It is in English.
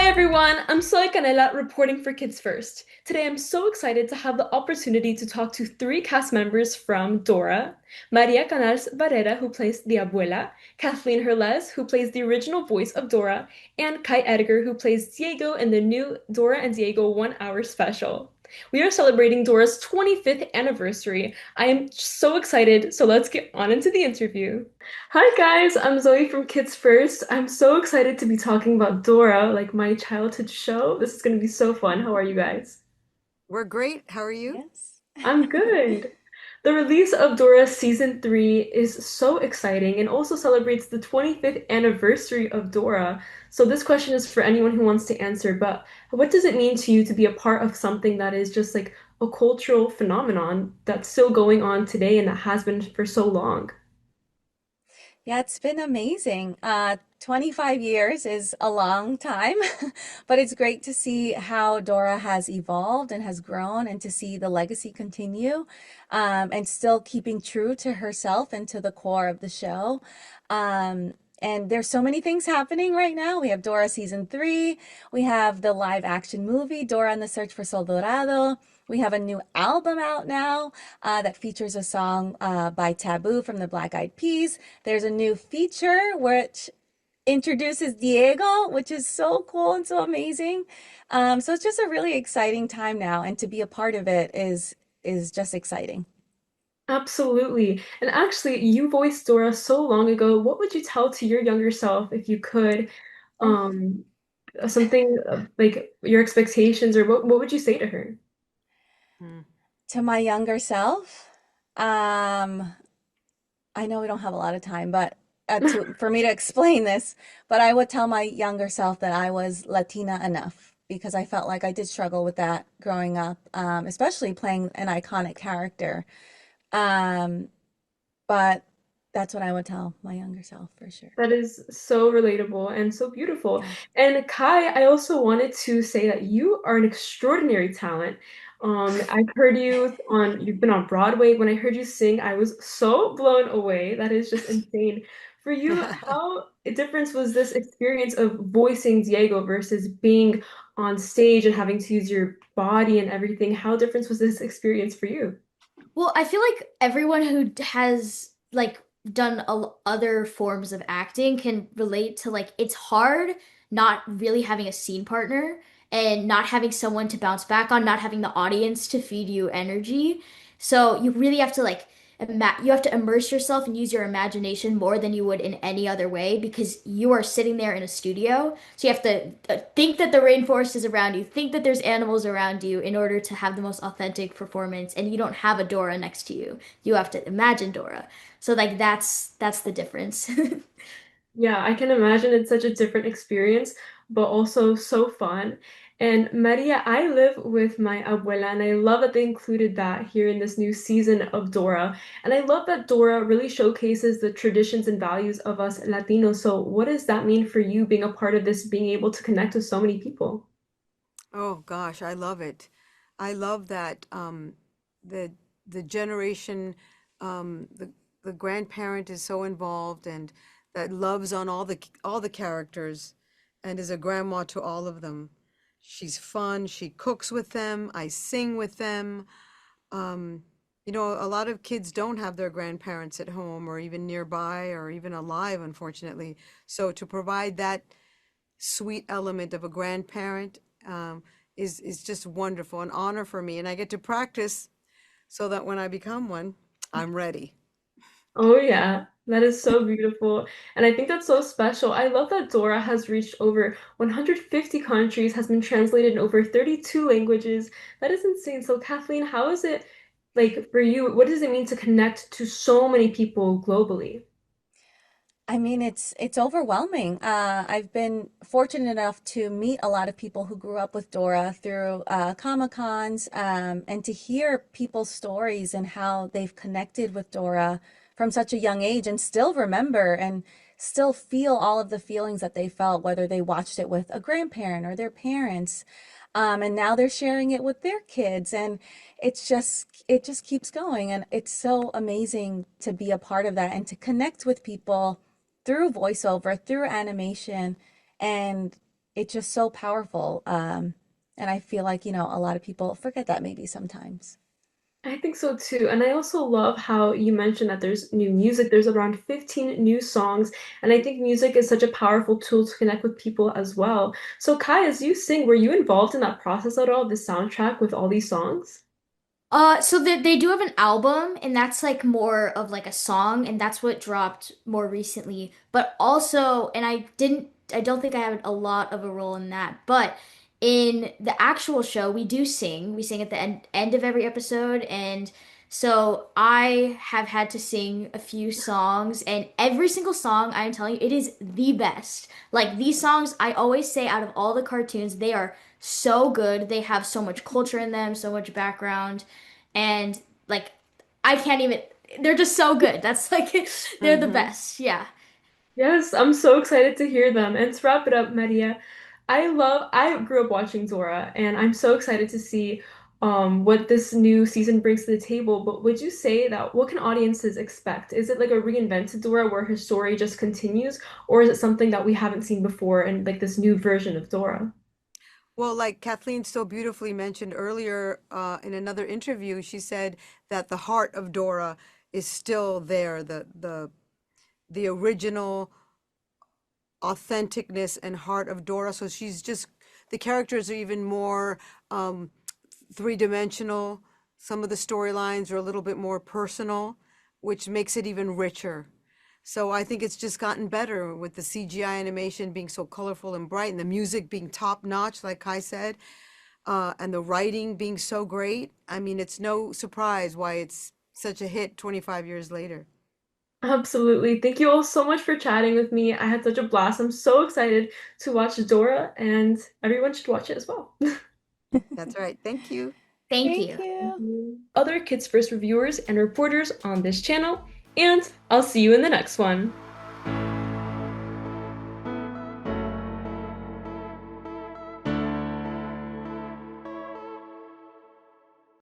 Everyone, I'm Zoe Canela reporting for Kids First. Today I'm so excited to have the opportunity to talk to three cast members from Dora: Maria Canals-Barrera, who plays the abuela, Kathleen Herles, who plays the original voice of Dora, and Edgar, who plays Diego in the new Dora and Diego 1 hour special. We are celebrating Dora's 25th anniversary. I am so excited, so let's get on into the interview. Hi guys, I'm Zoe from Kids First. I'm so excited to be talking about Dora, like my childhood show. This is going to be so fun. How are you guys? We're great. How are you? Yes. I'm good. The release of Dora season 3 is so exciting and also celebrates the 25th anniversary of Dora. So this question is for anyone who wants to answer, but what does it mean to you to be a part of something that is just like a cultural phenomenon that's still going on today and that has been for so long? Yeah, it's been amazing. 25 years is a long time, but it's great to see how Dora has evolved and has grown and to see the legacy continue, and still keeping true to herself and to the core of the show. And there's so many things happening right now. We have Dora season 3. We have the live action movie, Dora and the Search for Sol Dorado. We have a new album out now that features a song by Taboo from the Black Eyed Peas. There's a new feature which introduces Diego, which is so cool and so amazing. So it's just a really exciting time now, and to be a part of it is just exciting. Absolutely. And actually, you voiced Dora so long ago. What would you tell to your younger self if you could? Oh. Um, Something like your expectations, or what would you say to her? Hmm. To my younger self, um, I know we don't have a lot of time, but to for me to explain this, but I would tell my younger self that I was Latina enough because I felt like I did struggle with that growing up, especially playing an iconic character. Um, but that's what I would tell my younger self for sure. That is so relatable and so beautiful. Yeah. And Kai, I also wanted to say that you are an extraordinary talent. I've heard you've been on Broadway. When I heard you sing, I was so blown away. That is just insane. For you, how difference was this experience of voicing Diego versus being on stage and having to use your body and everything? How different was this experience for you? Well, I feel like everyone who has done other forms of acting can relate to like it's hard not really having a scene partner and not having someone to bounce back on, not having the audience to feed you energy. So you really have to you have to immerse yourself and use your imagination more than you would in any other way because you are sitting there in a studio. So you have to think that the rainforest is around you, think that there's animals around you in order to have the most authentic performance. And you don't have a Dora next to you. You have to imagine Dora. So like that's the difference. Yeah, I can imagine it's such a different experience, but also so fun. And Maria, I live with my abuela, and I love that they included that here in this new season of Dora. And I love that Dora really showcases the traditions and values of us Latinos. So, what does that mean for you being a part of this, being able to connect with so many people? Oh gosh, I love it. I love that the the generation the grandparent is so involved and that loves on all the characters and is a grandma to all of them. She's fun, she cooks with them, I sing with them. Um, a lot of kids don't have their grandparents at home or even nearby or even alive, unfortunately. So to provide that sweet element of a grandparent is just wonderful, an honor for me, and I get to practice so that when I become one, I'm ready. Oh, yeah, that is so beautiful. And I think that's so special. I love that Dora has reached over 150 countries, has been translated in over 32 languages. That is insane. So, Kathleen, how is it like for you? What does it mean to connect to so many people globally? I mean, it's overwhelming. I've been fortunate enough to meet a lot of people who grew up with Dora through Comic-Cons, and to hear people's stories and how they've connected with Dora from such a young age and still remember and still feel all of the feelings that they felt, whether they watched it with a grandparent or their parents. And now they're sharing it with their kids, and it just keeps going. And it's so amazing to be a part of that and to connect with people through voiceover, through animation, and it's just so powerful. And I feel like, a lot of people forget that maybe sometimes. I think so too. And I also love how you mentioned that there's new music. There's around 15 new songs. And I think music is such a powerful tool to connect with people as well. So, Kai, as you sing, were you involved in that process at all, the soundtrack with all these songs? So they do have an album, and that's like more of like a song, and that's what dropped more recently. But also, and I don't think I had a lot of a role in that, but in the actual show, we do sing. We sing at the end of every episode, and so I have had to sing a few songs, and every single song, I'm telling you, it is the best. Like these songs, I always say out of all the cartoons, they are so good. They have so much culture in them, so much background and like I can't even they're just so good. That's like they're the Mm-hmm. best. Yeah. Yes, I'm so excited to hear them. And to wrap it up, Maria, I grew up watching Dora, and I'm so excited to see what this new season brings to the table. But would you say that what can audiences expect? Is it like a reinvented Dora where her story just continues, or is it something that we haven't seen before and like this new version of Dora? Well, like Kathleen so beautifully mentioned earlier in another interview, she said that the heart of Dora is still there, the original authenticness and heart of Dora. So she's just the characters are even more um, three-dimensional. Some of the storylines are a little bit more personal, which makes it even richer. So I think it's just gotten better with the CGI animation being so colorful and bright, and the music being top notch, like Kai said, and the writing being so great. I mean, it's no surprise why it's such a hit 25 years later. Absolutely. Thank you all so much for chatting with me. I had such a blast. I'm so excited to watch Dora, and everyone should watch it as well. That's right. Thank you. Thank Thank you. you. Other Kids First reviewers and reporters on this channel, and I'll see you in the next one.